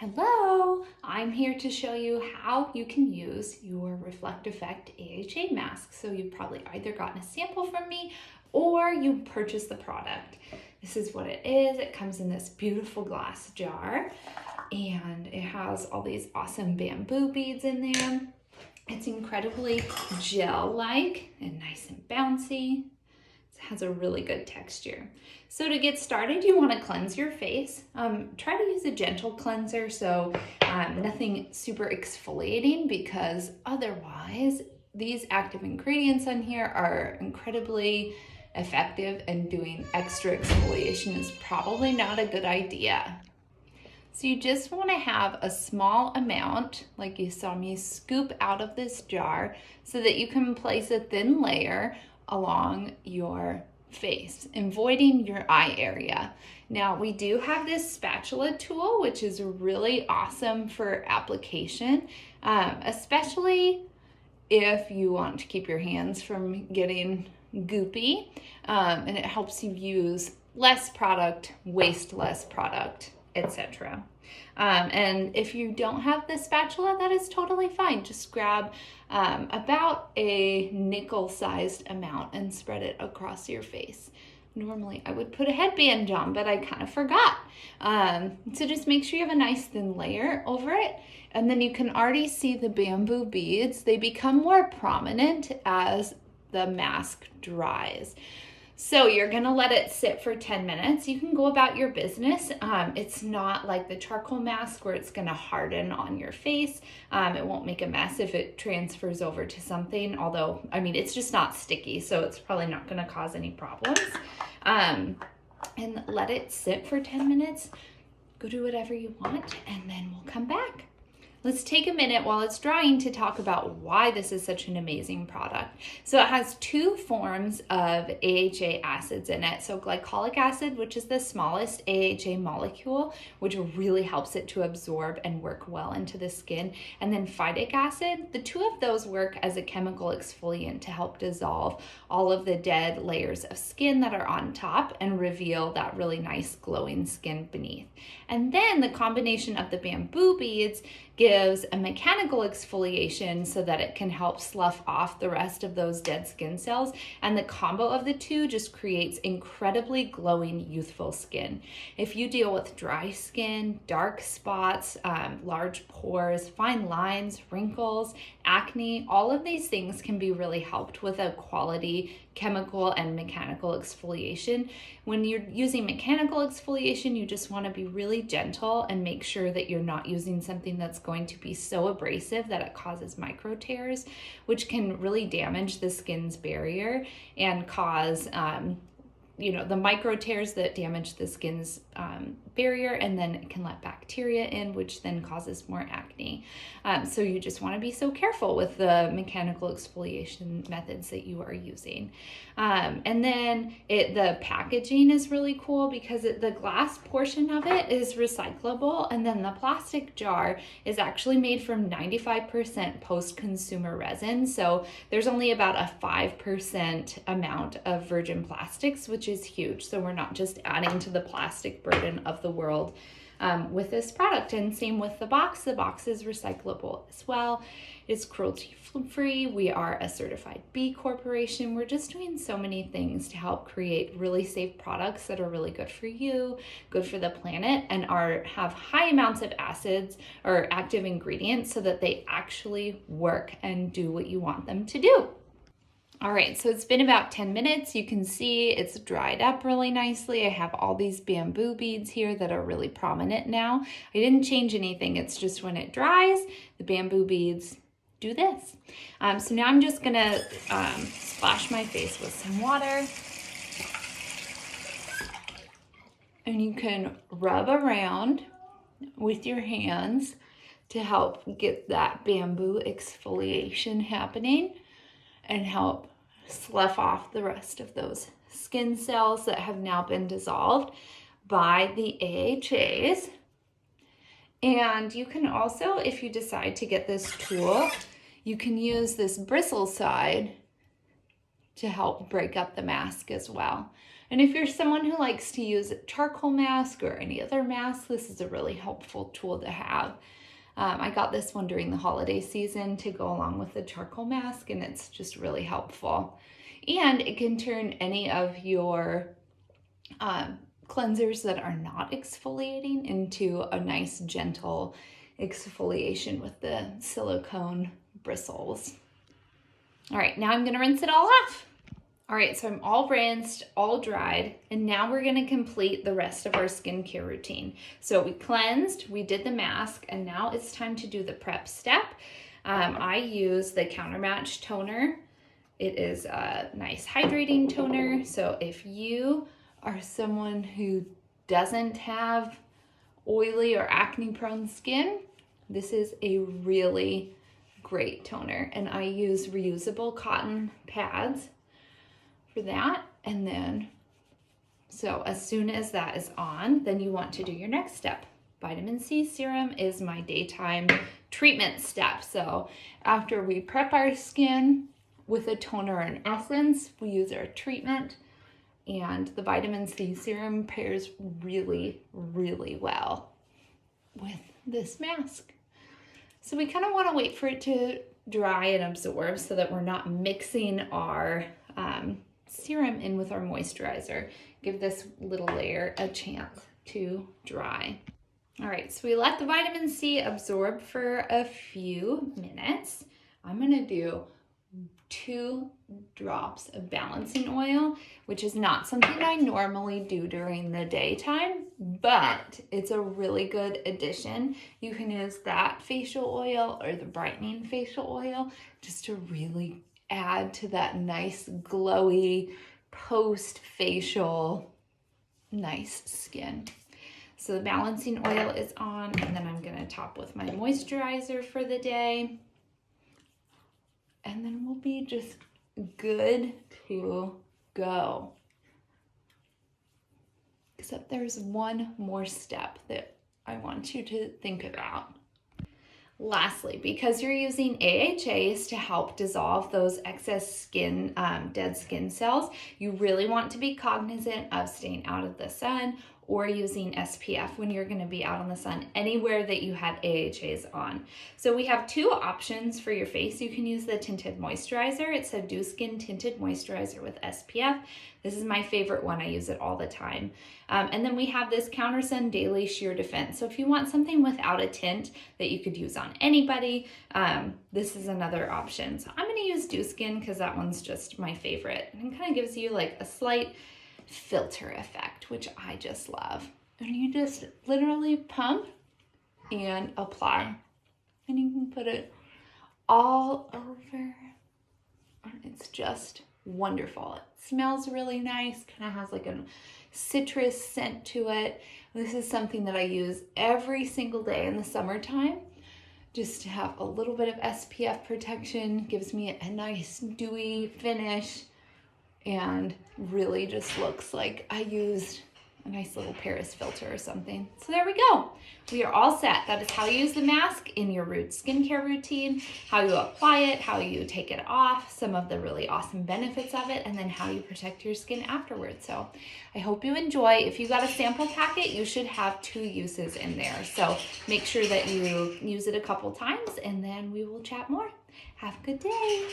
Hello, I'm here to show you how you can use your Reflect Effect AHA mask. So you've probably either gotten a sample from me or you purchased the product. This is what it is. It comes in this beautiful glass jar and it has all these awesome bamboo beads in there. It's incredibly gel-like and nice and bouncy. Has a really good texture. So to get started, you want to cleanse your face. Try to use a gentle cleanser, so nothing super exfoliating, because otherwise these active ingredients on here are incredibly effective and doing extra exfoliation is probably not a good idea. So you just want to have a small amount, like you saw me scoop out of this jar, so that you can place a thin layer along your face, avoiding your eye area. Now we do have this spatula tool, which is really awesome for application, especially if you want to keep your hands from getting goopy, and it helps you use less product, waste less product, etc. And if you don't have the spatula, that is totally fine. Just grab about a nickel-sized amount and spread it across your face. Normally I would put a headband on, but I kind of forgot. So just make sure you have a nice thin layer over it. And then you can already see the bamboo beads. They become more prominent as the mask dries. So you're gonna let it sit for 10 minutes. You can go about your business. It's not like the charcoal mask where it's gonna harden on your face. It won't make a mess if it transfers over to something, although, I mean, it's just not sticky, so it's probably not gonna cause any problems. And let it sit for 10 minutes. Go do whatever you want, and then we'll come back. Let's take a minute while it's drying to talk about why this is such an amazing product. So it has two forms of AHA acids in it. So glycolic acid, which is the smallest AHA molecule, which really helps it to absorb and work well into the skin. And then phytic acid, the two of those work as a chemical exfoliant to help dissolve all of the dead layers of skin that are on top and reveal that really nice glowing skin beneath. And then the combination of the bamboo beads gives a mechanical exfoliation so that it can help slough off the rest of those dead skin cells. And the combo of the two just creates incredibly glowing, youthful skin. If you deal with dry skin, dark spots, large pores, fine lines, wrinkles, acne, all of these things can be really helped with a quality chemical and mechanical exfoliation. When you're using mechanical exfoliation, you just want to be really gentle and make sure that you're not using something that's going to be so abrasive that it causes micro tears, which can really damage the skin's barrier and cause the micro tears that damage the skin's barrier, and then it can let bacteria in, which then causes more acne. So you just want to be so careful with the mechanical exfoliation methods that you are using. And then the packaging is really cool because the glass portion of it is recyclable, and then the plastic jar is actually made from 95% post-consumer resin. So there's only about a 5% amount of virgin plastics, which is huge. So we're not just adding to the plastic burden of the world with this product. And same with the box. The box is recyclable as well. It's cruelty-free. We are a certified B Corporation. We're just doing so many things to help create really safe products that are really good for you, good for the planet, and have high amounts of acids or active ingredients so that they actually work and do what you want them to do. All right, so it's been about 10 minutes. You can see it's dried up really nicely. I have all these bamboo beads here that are really prominent now. I didn't change anything. It's just when it dries, the bamboo beads do this. So now I'm just gonna splash my face with some water. And you can rub around with your hands to help get that bamboo exfoliation happening and help slough off the rest of those skin cells that have now been dissolved by the AHAs. And you can also, if you decide to get this tool, you can use this bristle side to help break up the mask as well. And if you're someone who likes to use a charcoal mask or any other mask, this is a really helpful tool to have. I got this one during the holiday season to go along with the charcoal mask, and it's just really helpful. And it can turn any of your cleansers that are not exfoliating into a nice gentle exfoliation with the silicone bristles. All right, now I'm gonna rinse it all off. All right, so I'm all rinsed, all dried, and now we're gonna complete the rest of our skincare routine. So we cleansed, we did the mask, and now it's time to do the prep step. I use the Countermatch toner. It is a nice hydrating toner. So if you are someone who doesn't have oily or acne prone skin, this is a really great toner. And I use reusable cotton pads for that. And then, so as soon as that is on, then you want to do your next step. Vitamin C serum is my daytime treatment step. So after we prep our skin with a toner and essence, we use our treatment, and the vitamin C serum pairs really, really well with this mask. So we kind of want to wait for it to dry and absorb so that we're not mixing our serum in with our moisturizer. Give this little layer a chance to dry. All right, so we let the vitamin C absorb for a few minutes. I'm gonna do 2 drops of balancing oil, which is not something I normally do during the daytime, but it's a really good addition. You can use that facial oil or the brightening facial oil just to really add to that nice glowy post-facial nice skin. So the balancing oil is on, and then I'm gonna top with my moisturizer for the day. And then we'll be just good to go. Except there's one more step that I want you to think about. Lastly, because you're using AHAs to help dissolve those excess skin, dead skin cells, you really want to be cognizant of staying out of the sun or using SPF when you're gonna be out in the sun anywhere that you have AHAs on. So we have 2 options for your face. You can use the tinted moisturizer. It's a Dew Skin Tinted Moisturizer with SPF. This is my favorite one. I use it all the time. And then we have this Countersun Daily Sheer Defense. So if you want something without a tint that you could use on anybody, this is another option. So I'm gonna use Dew Skin because that one's just my favorite. And it kind of gives you like a slight filter effect, which I just love. And you just literally pump and apply. And you can put it all over. And it's just wonderful. It smells really nice, kind of has like a citrus scent to it. This is something that I use every single day in the summertime just to have a little bit of SPF protection. Gives me a nice dewy finish and really just looks like I used a nice little Paris filter or something. So there we go. We are all set. That is how you use the mask in your skincare routine, how you apply it, how you take it off, some of the really awesome benefits of it, and then how you protect your skin afterwards. So I hope you enjoy. If you got a sample packet, you should have 2 uses in there. So make sure that you use it a couple times, and then we will chat more. Have a good day.